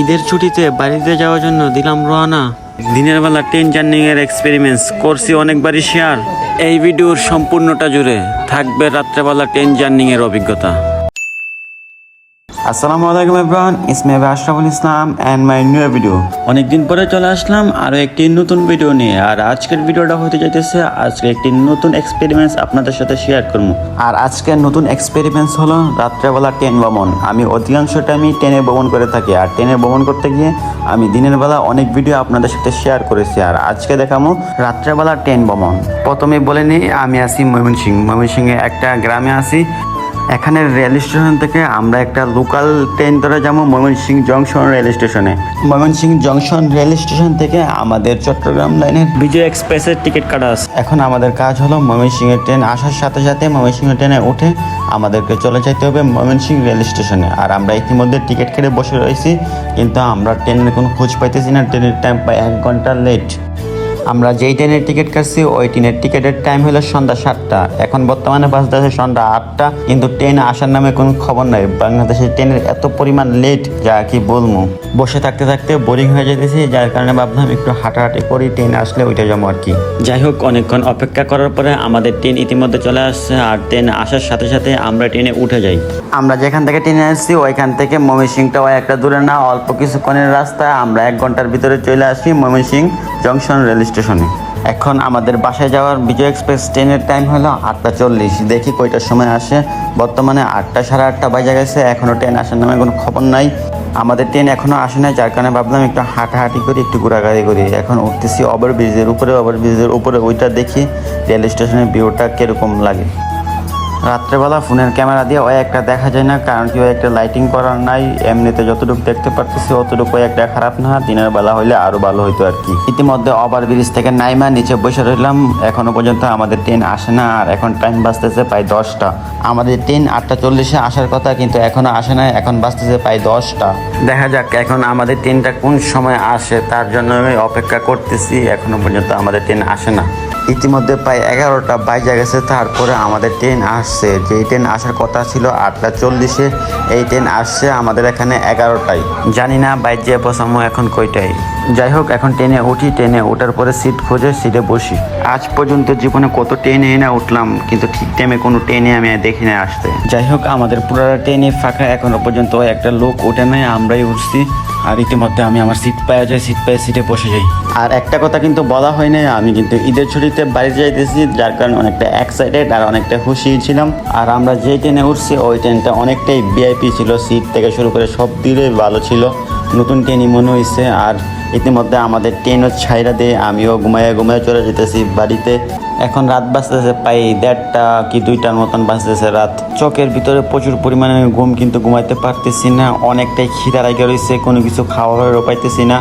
ঈদের ছুটিতে বাড়িতে যাওয়ার জন্য দিলাম রওনা। দিনের বেলা ট্রেন জার্নি এর এক্সপেরিমেন্টস করছি অনেকবারই শেয়ার। এই ভিডিওর সম্পূর্ণটা জুড়ে থাকবে রাত্রেবেলা ট্রেন জার্নি এর অভিজ্ঞতা। আসসালামু আলাইকুম everyone, it's me Ashraful Islam and my new video. অনেকদিন পরে চলে আসলাম আরো একটি নতুন ভিডিও নিয়ে। আর আজকের ভিডিওটা হতে যাইতেছে আজকে একটি নতুন এক্সপেরিমেন্টস আপনাদের সাথে শেয়ার করব। আর আজকের নতুন এক্সপেরিমেন্টস হলো রাত্রেবেলা ট্রেন ভ্রমণ। আমি অধিকাংশ টাইমই ট্রেনে ভ্রমণ করে থাকি, আর ট্রেনে ভ্রমণ করতে গিয়ে আমি দিনের বেলা অনেক ভিডিও আপনাদের সাথে শেয়ার করেছি। আর আজকে দেখাবো রাত্রেবেলা ট্রেন ভ্রমণ। প্রথমে বলে নিই, আমি আছি ময়মনসিংহে একটা গ্রামে আছি। এখানে রেল স্টেশন থেকে আমরা একটা লোকাল ট্রেন ধরে যাবো ময়মনসিংহ জংশন রেল স্টেশনে। ময়মনসিংহ জংশন রেল স্টেশন থেকে আমাদের চট্টগ্রাম লাইনের বিজয় এক্সপ্রেসের টিকিট কাটা আছে। এখন আমাদের কাজ হলো ময়মনসিংহের ট্রেন আসার সাথে সাথে ময়মনসিংহ ট্রেনে উঠে আমাদেরকে চলে যেতে হবে ময়মনসিংহ রেল স্টেশনে। আর আমরা ইতিমধ্যে টিকিট কেটে বসে রয়েছি, কিন্তু আমরা ট্রেনের কোনো খোঁজ পাইতেছি না। ট্রেনের টাইম প্রায় 1 ঘন্টা লেট। আমরা যেই ট্রেনের টিকিট কাটছি ওই ট্রেনের টিকিটের টাইম হলো সন্ধ্যা 7টা। এখন বর্তমানে বাজতেছে সন্ধ্যা 8টা, কিন্তু ট্রেন আসার নামে কোনো খবর নাই। বাংলাদেশের ট্রেনের এত পরিমাণ লেট যা কি বলবো। বসে থাকতে থাকতে বোরিং হয়ে যেতেছি, যার কারণে ভাবলাম একটু হাঁটাহাঁটি করি, ট্রেন আসলে ওইটা যাবো আর কি। যাই হোক, অনেকক্ষণ অপেক্ষা করার পরে আমাদের ট্রেন ইতিমধ্যে চলে আসছে। আর ট্রেন আসার সাথে সাথে আমরা ট্রেনে উঠে যাই। আমরা যেখান থেকে ট্রেনে আসছি ওইখান থেকে ময়মনসিংহটাও একটা দূরে না, অল্প কিছুক্ষণের রাস্তা। আমরা 1 ঘন্টার ভিতরে চলে আসি ময়মনসিংহ জংশন রেল স্টেশনে। এখন আমাদের বাসায় যাওয়ার বিজয় এক্সপ্রেস ট্রেনের টাইম হলো 8টা 40। দেখি কয়টার সময় আসে। বর্তমানে 8টা সাড়ে 8টা বাজে গেছে, এখনও ট্রেন আসার নামে কোনো খবর নাই। আমাদের ট্রেন এখনও আসে নাই, যার কারণে ভাবলাম একটু হাঁটাহাঁটি করি, একটু ঘোরাঘুরি করি। এখন উঠতেছি ওভারব্রিজের উপরে ওইটা দেখি রেল স্টেশনের ভিউটা কীরকম লাগে। রাত্রেবেলা ফোনের ক্যামেরা দিয়ে ওই একটা দেখা যায় না, কারণ কি ওই একটা লাইটিং করার নাই। এমনিতে যতটুকু দেখতে পারতেছি অতটুকু একটা খারাপ না, দিনের বেলা হইলে আরো ভালো হইতো আর কি। ইতিমধ্যে ওভারব্রিজ থেকে নাইমা নিচে বসে রইলাম। এখনো পর্যন্ত আমাদের ট্রেন আসে না। আর এখন টাইম বাজতেছে প্রায় 10টা। আমাদের ট্রেন 8টা 40-এ আসার কথা, কিন্তু এখনো আসে না। এখন বাজতেছে প্রায় 10টা। দেখা যাক এখন আমাদের ট্রেনটা কোন সময় আসে, তার জন্য আমি অপেক্ষা করতেছি। এখনো পর্যন্ত আমাদের ট্রেন আসে না। ইতিমধ্যে প্রায় 11টা বাজে গেছে, তারপরে আমাদের ট্রেন আসছে। যেই ট্রেন আসার কথা ছিল 8টা 40-এ, এই ট্রেন আসছে আমাদের এখানে 11টায়। জানি না বাইরে বসামো এখন কয়টায়। যাই হোক, এখন ট্রেনে উঠি। ট্রেনে ওঠার পরে সিট খুঁজে সিটে বসি। আজ পর্যন্ত জীবনে কত ট্রেনে না উঠলাম, কিন্তু ঠিক টাইমে কোনো ট্রেনে আমি দেখি না আসতে। যাই হোক, আমাদের পুরো ট্রেনে ফাঁকা, এখনো পর্যন্ত একটা লোক ওঠে নাই, আমরাই উঠছি। আর ইতিমধ্যে আমি আমার সিট পাওয়া যায়, সিটে বসে যাই। আর একটা কথা কিন্তু বলা হয় নাই, আমি কিন্তু ঈদের ছুটিতে বাড়িতে যাইতেছি, যার কারণে অনেকটা এক্সাইটেড আর অনেকটা খুশি ছিলাম। আর আমরা যে ট্রেনে উঠছি ওই ট্রেনটা অনেকটাই ভিআইপি ছিল, সিট থেকে শুরু করে সব দিকে ভালো ছিল, নতুন ট্রেনই মনে হয়েছে। আর ইতিমধ্যে আমাদের ট্রেনও ছাইরা দিয়ে আমিও ঘুমাইয়া চলে যেতেছি বাড়িতে। এখন রাত বাজতেছে প্রায় 1:30 কি 2টার মতন বাজতেছে রাত। চোখের ভিতরে প্রচুর পরিমাণে ঘুম, কিন্তু ঘুমাইতে পারতেছি না। অনেকটাই খিদা লাগে রয়েছে, কোনো কিছু খাওয়ারও পাইতেছি না।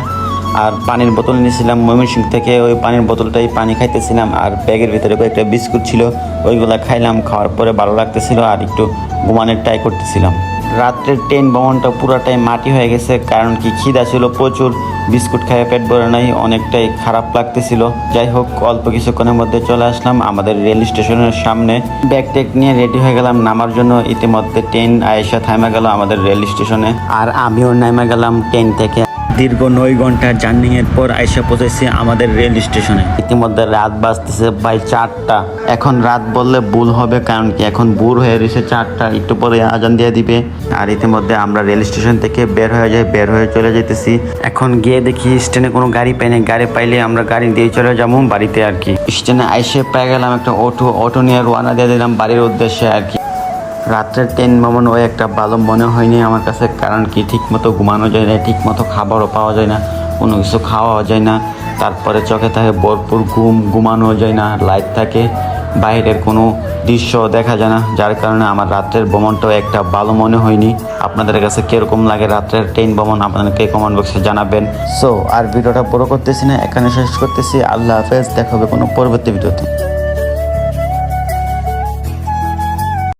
আর পানির বোতল নিয়েছিলাম ময়মনসিংহ থেকে, ওই পানির বোতলটাই পানি খাইতেছিলাম। আর ব্যাগের ভিতরে কয়েকটা বিস্কুট ছিল, ওইগুলা খাইলাম। খাওয়ার পরে ভালো লাগতেছিল আর একটু ঘুমানোর ট্রাই করতেছিলাম। রাত্রের ট্রেন ভ্রমণটা পুরাটাই মাটি হয়ে গেছে, কারণ কি খিদা ছিল প্রচুর। বিস্কুট খাইয়ে পেট ভরে নাই, অনেকটাই খারাপ লাগতেছিল। যাই হোক, অল্প কিছুক্ষণের মধ্যে চলে আসলাম আমাদের রেল স্টেশনের সামনে। ব্যাগ ট্যাগ নিয়ে রেডি হয়ে গেলাম নামার জন্য। ইতিমধ্যে ট্রেন আয়েশা থামে গেল আমাদের রেল স্টেশনে, আর আমিও নেমে গেলাম ট্রেন থেকে। দীর্ঘ 9 ঘন্টা জার্নি এর পর আইসা পৌঁছেছি আমাদের রেল স্টেশনে। ইতিমধ্যে রাত বাজতেছে প্রায় 4টা। এখন রাত বললে ভুল হবে, কারণ কি এখন ভোর হয়ে রয়েছে 4টা, একটু পরে আজান দিয়ে দিবে। আর ইতিমধ্যে আমরা রেল স্টেশন থেকে বের হয়ে চলে যেতেছি। এখন গিয়ে দেখি স্টেশনে কোনো গাড়ি পাইনি। গাড়ি পাইলে আমরা গাড়ি দিয়ে চলে যাবো বাড়িতে আর কি। স্টেশনে আইসে পেয়ে গেলাম একটা অটো নিয়ে রওনা দিয়ে দিলাম বাড়ির উদ্দেশ্যে আর কি। রাত্রের ট্রেন ভ্রমণ ওই একটা ভালো মনে হয়নি আমার কাছে, কারণ কি ঠিক মতো ঘুমানো যায় না, ঠিক মতো খাবারও পাওয়া যায় না, কোনো কিছু খাওয়াও যায় না। তারপরে চোখে থাকে ভরপুর ঘুমানো যায় না, লাইট থাকে, বাইরের কোনো দৃশ্য দেখা যায় না, যার কারণে আমার রাত্রের ভ্রমণটাও একটা ভালো মনে হয়নি। আপনাদের কাছে কীরকম লাগে রাত্রের ট্রেন ভ্রমণ, আপনাদেরকে কমেন্ট বক্সে জানাবেন। সো আর ভিডিওটা বড় করতেছি না, এখানে শেষ করতেছি। আল্লাহ হাফেজ, দেখা হবে কোনো পরবর্তী ভিডিওতে।